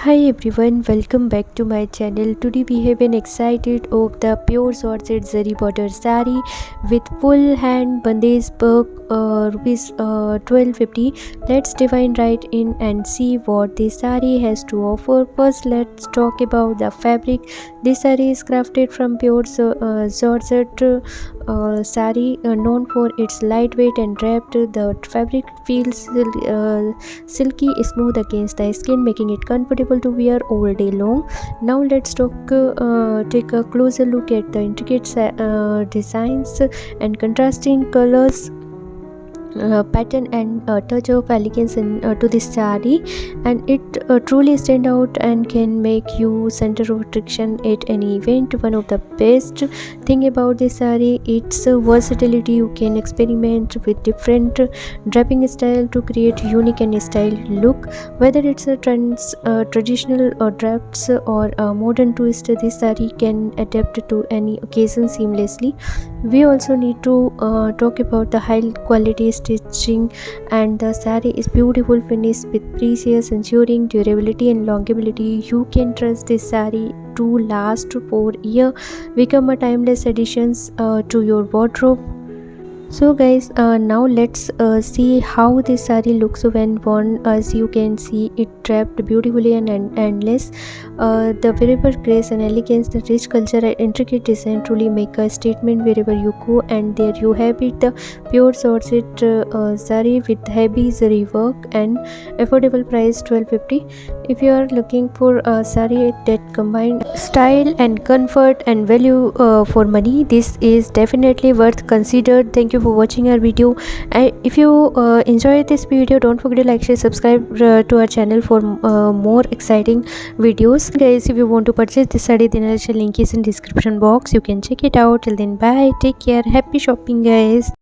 Hi everyone, welcome back to my channel. Today we have been excited of the pure sorted Zari Border Sari with full hand bandage per rupees 1250. Let's divine right in and see what this sari has to offer. First, let's talk about the fabric. This sari is crafted from pure Georgette sari, known for its lightweight and wrapped. The fabric feels silky smooth against the skin, making it comfortable to wear all day long. Now let's take a closer look at the intricate designs and contrasting colors, pattern and touch of elegance to this sari, and it truly stand out and can make you center of attraction at any event. One of the best thing about this sari, its versatility. You can experiment with different draping style to create unique and styled look, whether it's a traditional or drapes or a modern twist. This sari can adapt to any occasion seamlessly. We also need to talk about the high quality stitching, and the sari is beautiful finish with precious, ensuring durability and longevity. You can trust this sari to last for years, become a timeless additions to your wardrobe. So guys, now let's see how this sari looks when worn. As you can see, it draped beautifully and endless. The wearable grace and elegance, the rich culture and intricate design truly make a statement wherever you go. And there you have it, the pure sorted sari with heavy zari work and affordable price 1250. If you are looking for a sari that combines style and comfort and value for money, this is definitely worth consider. Thank you for watching our video, and if you enjoyed this video, don't forget to like, share, subscribe to our channel for more exciting videos. Guys, if you want to purchase this sari, then I'll share link is in description box. You can check it out. Till then, bye, take care, happy shopping guys.